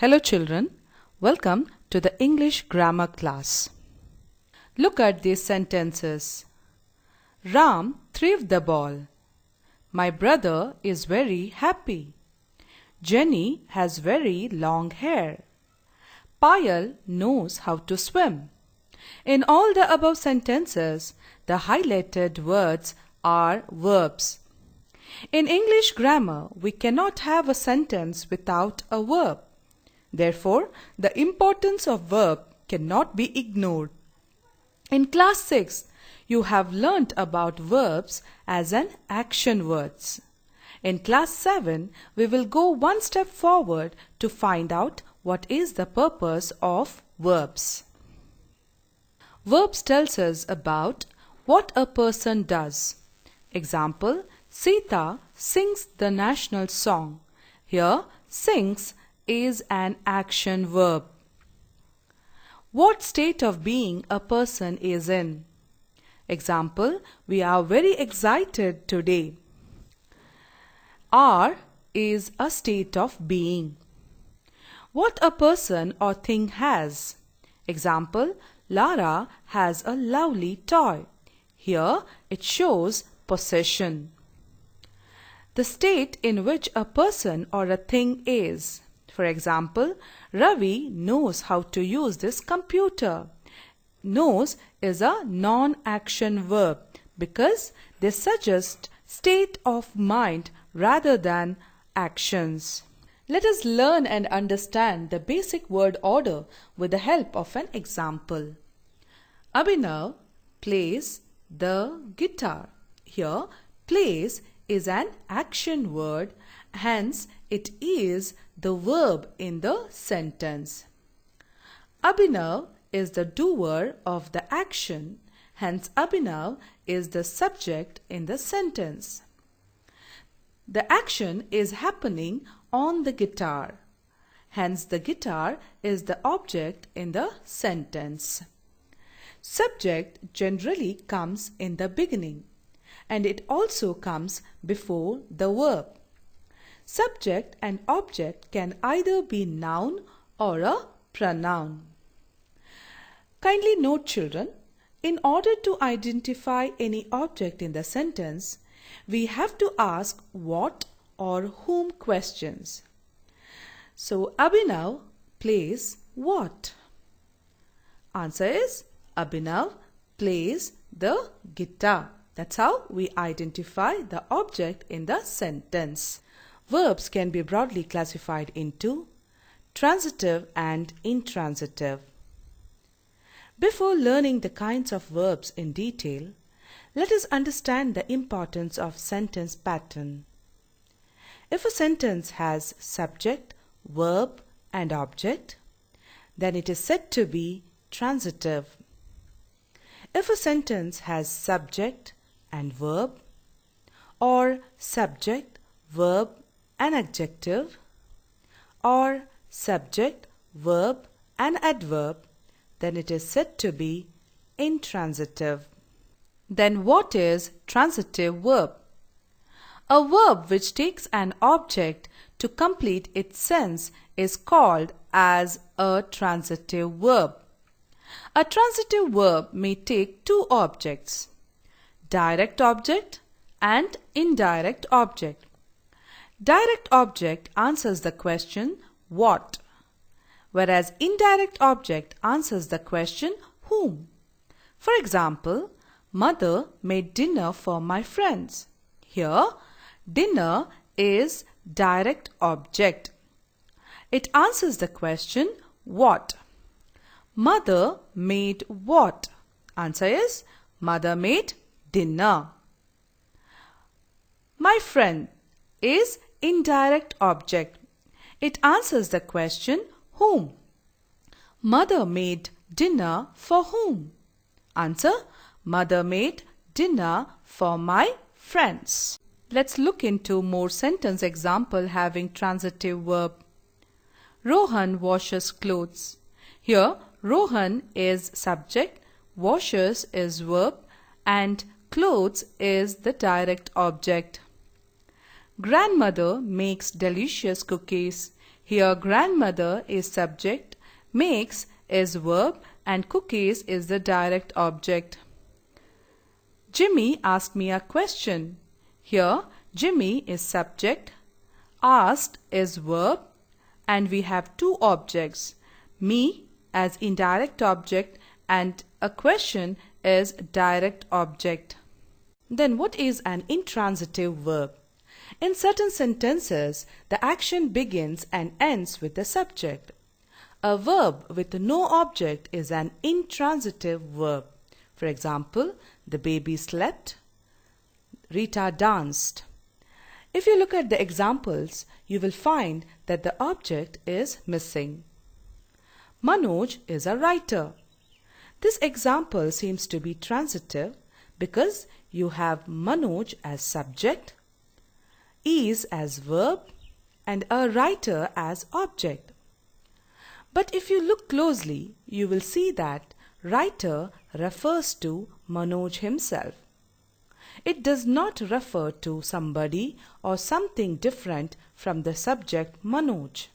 Hello children, welcome to the English grammar class. Look at these sentences. Ram threw the ball. My brother is very happy. Jenny has very long hair. Payal knows how to swim. In all the above sentences, the highlighted words are verbs. In English grammar, we cannot have a sentence without a verb. Therefore, the importance of verb cannot be ignored. In class 6, you have learnt about verbs as an action words. In class 7, we will go one step forward to find out what is the purpose of verbs. Verbs tells us about what a person does. Example, Sita sings the national song. Here, sings is an action verb. What state of being a person is in. Example, we are very excited today. Are is a state of being. What a person or thing has. Example, Lara has a lovely toy. Here it shows possession. The state in which a person or a thing is. For example, Ravi knows how to use this computer. Knows is a non-action verb because they suggest state of mind rather than actions. Let us learn and understand the basic word order with the help of an example. Abhinav plays the guitar. Here, plays is an action word, hence it is the verb in the sentence. Abhinav is the doer of the action, hence Abhinav is the subject in the sentence. The action is happening on the guitar, hence the guitar is the object in the sentence. Subject generally comes in the beginning and it also comes before the verb. Subject and object can either be noun or a pronoun. Kindly note children, in order to identify any object in the sentence, we have to ask what or whom questions. So Abhinav plays what? Answer is Abhinav plays the guitar. That's how we identify the object in the sentence. Verbs can be broadly classified into transitive and intransitive. Before learning the kinds of verbs in detail, let us understand the importance of sentence pattern. If a sentence has subject, verb and object, then it is said to be transitive. If a sentence has subject and verb, or subject, verb and adjective, or subject, verb and adverb, then it is said to be intransitive. Then what is transitive verb? A verb which takes an object to complete its sense is called as a transitive verb. A transitive verb may take two objects, direct object and indirect object. Direct object answers the question what, whereas indirect object answers the question whom. For example, Mother made dinner for my friends. Here, dinner is direct object. It answers the question what. Mother made what? Answer is Mother made dinner. My friend is indirect object. It answers the question whom. Mother made dinner for whom? Answer, Mother made dinner for my friends. Let's look into more sentence example having transitive verb. Rohan washes clothes. Here, Rohan is subject, washes is verb and clothes is the direct object. Grandmother makes delicious cookies. Here grandmother is subject, makes is verb and cookies is the direct object. Jimmy asked me a question. Here Jimmy is subject, asked is verb and we have two objects, me as indirect object and a question is direct object. Then what is an intransitive verb? In certain sentences, the action begins and ends with the subject. A verb with no object is an intransitive verb. For example, the baby slept, Rita danced. If you look at the examples, you will find that the object is missing. Manoj is a writer. This example seems to be transitive because you have Manoj as subject, is as verb and a writer as object. But if you look closely, you will see that writer refers to Manoj himself. It does not refer to somebody or something different from the subject Manoj.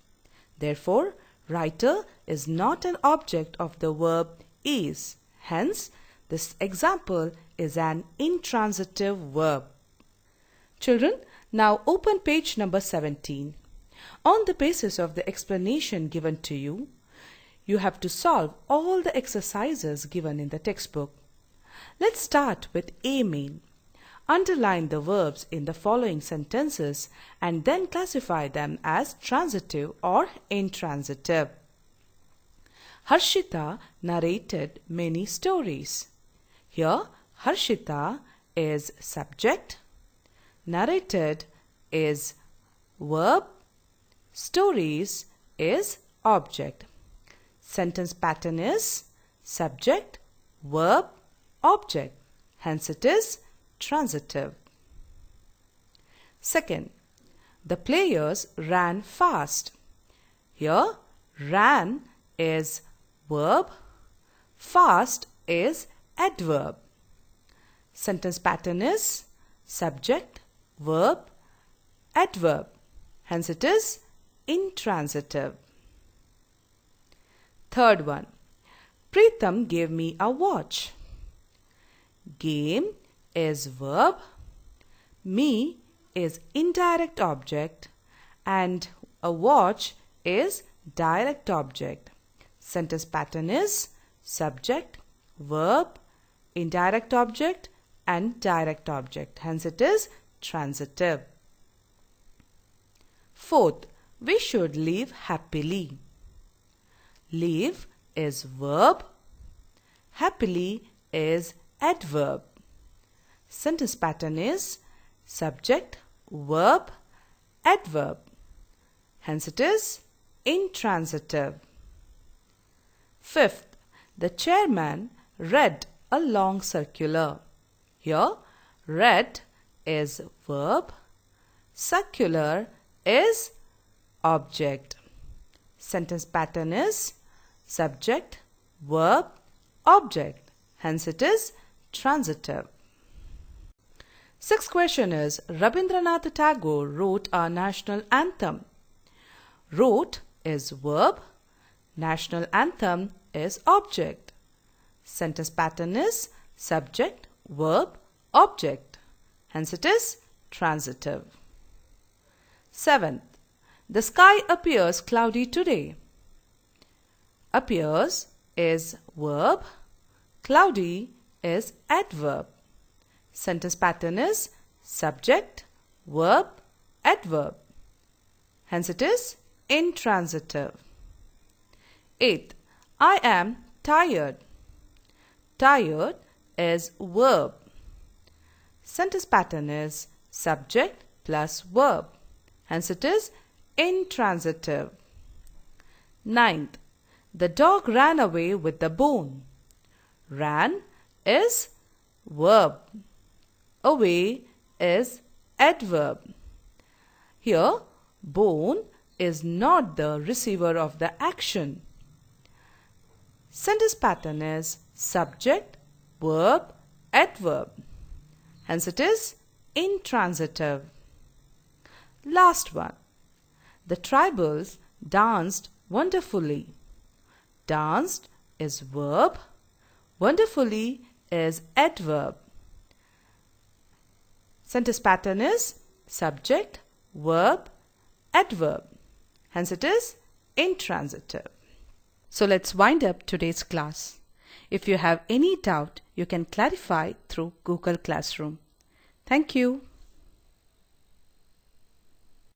Therefore, writer is not an object of the verb is. Hence, this example is an intransitive verb. Children, now open page number 17. On the basis of the explanation given to you, you have to solve all the exercises given in the textbook. Let's start with A main. Underline the verbs in the following sentences and then classify them as transitive or intransitive. Harshita narrated many stories. Here, Harshita is subject, narrated is verb, stories is object. Sentence pattern is subject, verb, object. Hence it is transitive. Second, the players ran fast. Here, ran is verb, fast is adverb. Sentence pattern is subject, verb, adverb. Hence it is intransitive. Third one, Preetham gave me a watch. Game is verb, me is indirect object and a watch is direct object. Sentence pattern is subject, verb, indirect object and direct object. Hence it is transitive. Fourth, we should live happily. Live is verb, happily is adverb. Sentence pattern is subject, verb, adverb. Hence it is intransitive. Fifth, the chairman read a long circular. Here, read is verb, circular is object. Sentence pattern is subject, verb, object. Hence it is transitive. Sixth question is, Rabindranath Tagore wrote our national anthem. Wrote is verb, national anthem is object. Sentence pattern is subject, verb, object. Hence it is transitive. Seventh, the sky appears cloudy today. Appears is verb, cloudy is adverb. Sentence pattern is subject, verb, adverb. Hence it is intransitive. Eighth, I am tired. Tired is verb. Sentence pattern is subject plus verb. Hence it is intransitive. Ninth, the dog ran away with the bone. Ran is verb. Away is adverb. Here, bone is not the receiver of the action. Sentence pattern is subject, verb, adverb. Hence it is intransitive. Last one. The tribals danced wonderfully. Danced is verb. Wonderfully is adverb. Sentence pattern is subject, verb, adverb. Hence it is intransitive. So let's wind up today's class. If you have any doubt, you can clarify through Google Classroom. Thank you.